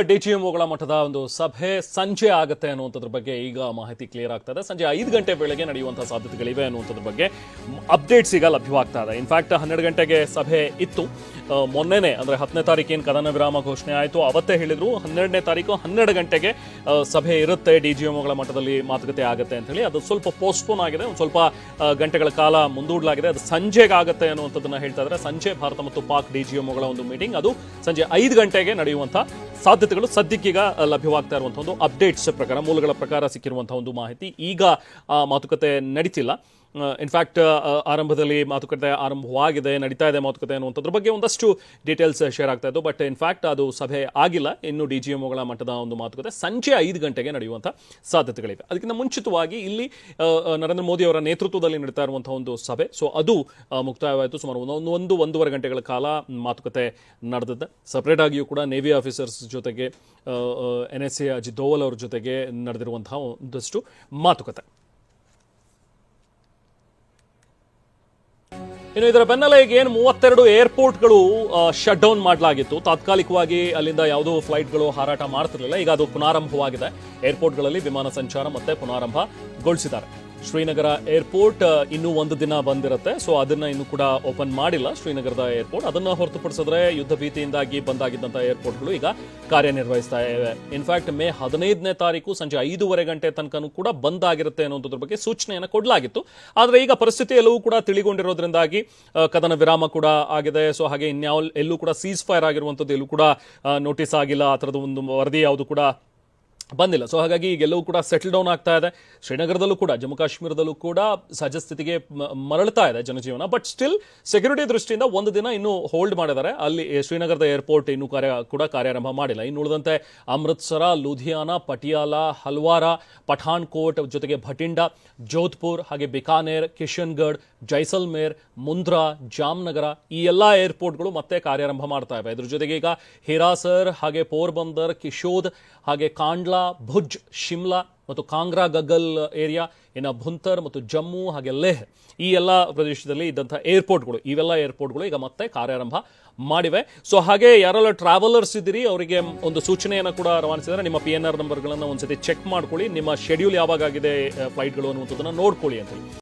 ಡಿಜಿಎಂಒಗಳ ಮಟ್ಟದ ಒಂದು ಸಭೆ ಸಂಜೆ ಆಗುತ್ತೆ ಅನ್ನುವಂಥದ್ರ ಬಗ್ಗೆ ಈಗ ಮಾಹಿತಿ ಕ್ಲಿಯರ್ ಆಗ್ತಾ ಇದೆ. ಸಂಜೆ 5 ಗಂಟೆ ವೇಳೆಗೆ ನಡೆಯುವಂತಹ ಸಾಧ್ಯತೆಗಳಿವೆ ಅನ್ನುವಂಥದ್ರ ಬಗ್ಗೆ ಅಪ್ಡೇಟ್ಸ್ ಈಗ ಲಭ್ಯವಾಗ್ತಾ ಇದೆ. ಇನ್ಫ್ಯಾಕ್ಟ್ 12 ಗಂಟೆಗೆ ಸಭೆ ಇತ್ತು. ಮೊನ್ನೆನೆ ಅಂದ್ರೆ 10ನೇ ತಾರೀಕೇನು ಕದನ ವಿರಾಮ ಘೋಷಣೆ ಆಯಿತು ಅವತ್ತೇ ಹೇಳಿದ್ರು 12ನೇ ತಾರೀಕು 12 ಗಂಟೆಗೆ ಸಭೆ ಇರುತ್ತೆ, ಡಿಜಿಎಂಒಗಳ ಮಟ್ಟದಲ್ಲಿ ಮಾತುಕತೆ ಆಗುತ್ತೆ ಅಂತ ಹೇಳಿ. ಅದು ಸ್ವಲ್ಪ ಪೋಸ್ಟ್ಪೋನ್ ಆಗಿದೆ, ಒಂದು ಸ್ವಲ್ಪ ಗಂಟೆಗಳ ಕಾಲ ಮುಂದೂಡಲಾಗಿದೆ. ಅದು ಸಂಜೆಗೆ ಆಗುತ್ತೆ ಅನ್ನುವಂಥದ್ದನ್ನ ಹೇಳ್ತಾ ಇದ್ದಾರೆ. ಸಂಜೆ ಭಾರತ ಮತ್ತು ಪಾಕ್ ಡಿಜಿಎಂಒಗಳ ಒಂದು ಮೀಟಿಂಗ್ ಅದು ಸಂಜೆ 5 ಗಂಟೆಗೆ ನಡೆಯುವಂತಹ ಸಾಧ್ಯತೆಗಳು ಸದ್ಯಕ್ಕೀಗ ಲಭ್ಯವಾಗ್ತಾ ಇರುವಂತಹ ಒಂದು ಅಪ್ಡೇಟ್ಸ್ ಪ್ರಕಾರ, ಮೂಲಗಳ ಪ್ರಕಾರ ಸಿಕ್ಕಿರುವಂತಹ ಒಂದು ಮಾಹಿತಿ. ಈಗ ಮಾತುಕತೆ ನಡೀತಿಲ್ಲ. ಇನ್ಫ್ಯಾಕ್ಟ್ ಆರಂಭದಲ್ಲಿ ಮಾತುಕತೆ ಆರಂಭವಾಗಿದೆ, ನಡೀತಾ ಇದೆ ಮಾತುಕತೆ ಅನ್ನುವಂಥದ್ರ ಬಗ್ಗೆ ಒಂದಷ್ಟು ಡೀಟೇಲ್ಸ್ ಶೇರ್ ಆಗ್ತಾ ಇದ್ದು. ಬಟ್ ಇನ್ಫ್ಯಾಕ್ಟ್ ಅದು ಸಭೆ ಆಗಿಲ್ಲ, ಇನ್ನು ಡಿಜಿಎಂಒಗಳ ಮಟ್ಟದ ಒಂದು ಮಾತುಕತೆ ಸಂಜೆ 5 ಗಂಟೆಗೆ ನಡೆಯುವಂಥ ಸಾಧ್ಯತೆಗಳಿವೆ. ಅದಕ್ಕಿಂತ ಮುಂಚಿತವಾಗಿ ಇಲ್ಲಿ ನರೇಂದ್ರ ಮೋದಿ ಅವರ ನೇತೃತ್ವದಲ್ಲಿ ನಡೀತಾ ಇರುವಂತಹ ಒಂದು ಸಭೆ, ಸೊ ಅದು ಮುಕ್ತಾಯವಾಯಿತು. ಸುಮಾರು ಒಂದೂವರೆ ಗಂಟೆಗಳ ಕಾಲ ಮಾತುಕತೆ ನಡೆದಿದೆ. ಸಪರೇಟ್ ಆಗಿಯೂ ಕೂಡ ನೇವಿ ಆಫೀಸರ್ಸ್ ಜೊತೆಗೆ NSA ಅಜಿತ್ ದೋವಲ್ ಅವರ ಜೊತೆಗೆ ನಡೆದಿರುವಂತಹ ಒಂದಷ್ಟು ಮಾತುಕತೆ. ಇನ್ನು ಇದರ ಬೆನ್ನಲ್ಲೇ ಈಗ ಏನು 32 ಏರ್ಪೋರ್ಟ್ಗಳು ಶಟ್ ಡೌನ್ ಮಾಡಲಾಗಿತ್ತು. ತಾತ್ಕಾಲಿಕವಾಗಿ ಅಲ್ಲಿಂದ ಯಾವುದೋ ಫ್ಲೈಟ್ಗಳು ಹಾರಾಟ ಮಾಡ್ತಿರ್ಲಿಲ್ಲ. ಈಗ ಅದು ಪುನಾರಂಭವಾಗಿದೆ. ಏರ್ಪೋರ್ಟ್ಗಳಲ್ಲಿ ವಿಮಾನ ಸಂಚಾರ ಮತ್ತೆ ಪುನಾರಂಭಗೊಳಿಸಿದ್ದಾರೆ. ಶ್ರೀನಗರ ಏರ್ಪೋರ್ಟ್ ಇನ್ನೂ ಒಂದು ದಿನ ಬಂದಿರುತ್ತೆ, ಸೊ ಅದನ್ನ ಇನ್ನೂ ಕೂಡ ಓಪನ್ ಮಾಡಿಲ್ಲ ಶ್ರೀನಗರದ ಏರ್ಪೋರ್ಟ್. ಅದನ್ನ ಹೊರತುಪಡಿಸಿದ್ರೆ ಯುದ್ಧ ಭೀತಿಯಿಂದಾಗಿ ಬಂದಾಗಿದ್ದಂತಹ ಏರ್ಪೋರ್ಟ್ಗಳು ಈಗ ಕಾರ್ಯನಿರ್ವಹಿಸ್ತಾ ಇವೆ. ಇನ್ಫ್ಯಾಕ್ಟ್ ಮೇ 15ನೇ ತಾರೀಕು ಸಂಜೆ 5:30 ಗಂಟೆ ತನಕನೂ ಕೂಡ ಬಂದ್ ಆಗಿರುತ್ತೆ ಅನ್ನೋದ್ರ ಬಗ್ಗೆ ಸೂಚನೆಯನ್ನು ಕೊಡಲಾಗಿತ್ತು. ಆದರೆ ಈಗ ಪರಿಸ್ಥಿತಿ ಎಲ್ಲವೂ ಕೂಡ ತಿಳಿಗೊಂಡಿರೋದ್ರಿಂದಾಗಿ ಕದನ ವಿರಾಮ ಕೂಡ ಆಗಿದೆ. ಸೊ ಹಾಗೆ ಎಲ್ಲೂ ಕೂಡ ಸೀಸ್ ಫೈರ್ ಆಗಿರುವಂಥದ್ದು ಎಲ್ಲೂ ಕೂಡ ನೋಟಿಸ್ ಆಗಿಲ್ಲ, ಆ ಥರದ ಒಂದು ವರದಿ ಯಾವುದು ಕೂಡ ಬಂದಿಲ್ಲ. ಸೊ ಹಾಗಾಗಿ ಈಗೆಲ್ಲವೂ ಕೂಡ ಸೆಟಲ್ ಡೌನ್ ಆಗ್ತಾ ಇದೆ. ಶ್ರೀನಗರದಲ್ಲೂ ಕೂಡ, ಜಮ್ಮು ಕಾಶ್ಮೀರದಲ್ಲೂ ಕೂಡ ಸಹಜ ಸ್ಥಿತಿಗೆ ಮರಳ್ತಾ ಇದೆ ಜನಜೀವನ. ಬಟ್ ಸ್ಟಿಲ್ ಸೆಕ್ಯೂರಿಟಿ ದೃಷ್ಟಿಯಿಂದ ಒಂದು ದಿನ ಇನ್ನೂ ಹೋಲ್ಡ್ ಮಾಡಿದ್ದಾರೆ. ಅಲ್ಲಿ ಶ್ರೀನಗರದ ಏರ್ಪೋರ್ಟ್ ಇನ್ನೂ ಕಾರ್ಯಾರಂಭ ಮಾಡಿಲ್ಲ. ಇನ್ನು ಉಳಿದಂತೆ ಅಮೃತ್ಸರ, ಲೂಧಿಯಾನ, ಪಟಿಯಾಲ, ಹಲ್ವಾರ, ಪಠಾಣ್ಕೋಟ್ ಜೊತೆಗೆ ಭಟಿಂಡಾ, ಜೋಧ್ಪುರ್, ಹಾಗೆ ಬಿಕಾನೇರ್, ಕಿಶನ್ಗಢ್, ಜೈಸಲ್ಮೇರ್, ಮುಂದ್ರಾ, ಜಾಮ್ನಗರ ಈ ಎಲ್ಲಾ ಏರ್ಪೋರ್ಟ್ಗಳು ಮತ್ತೆ ಕಾರ್ಯಾರಂಭ ಮಾಡ್ತಾ ಇವೆ. ಇದ್ರ ಜೊತೆಗೆ ಈಗ ಹಿರಾಸರ್, ಹಾಗೆ ಪೋರ್ಬಂದರ್, ಕಿಶೋದ್, ಹಾಗೆ ಕಾಂಡ್ಲಾ, ಭುಜ್, ಶಿಮ್ಲಾ ಮತ್ತು ಕಾಂಗ್ರಾ ಗಗ್ಗಲ್ ಏರಿಯಾ, ಇನ್ನು ಭುಂತರ್ ಮತ್ತು ಜಮ್ಮು ಹಾಗೆ ಲೇಹ್ ಈ ಎಲ್ಲ ಪ್ರದೇಶದಲ್ಲಿ ಇದ್ದಂತಹ ಏರ್ಪೋರ್ಟ್ಗಳು, ಇವೆಲ್ಲ ಏರ್ಪೋರ್ಟ್ಗಳು ಈಗ ಮತ್ತೆ ಕಾರ್ಯಾರಂಭ ಮಾಡಿವೆ. ಸೊ ಹಾಗೆ ಯಾರೆಲ್ಲ ಟ್ರಾವೆಲರ್ಸ್ ಇದ್ದೀರಿ ಅವರಿಗೆ ಒಂದು ಸೂಚನೆಯನ್ನು ಕೂಡ ರವಾನಿಸಿದರೆ ನಿಮ್ಮ PNR ನಂಬರ್ಗಳನ್ನು ಒಂದ್ಸತಿ ಚೆಕ್ ಮಾಡ್ಕೊಳ್ಳಿ. ನಿಮ್ಮ ಶೆಡ್ಯೂಲ್ ಯಾವಾಗಿದೆ ಫ್ಲೈಟ್ಗಳು ಅನ್ನುವಂಥದ್ದನ್ನು ನೋಡ್ಕೊಳ್ಳಿ ಅಂತ ಹೇಳಿ.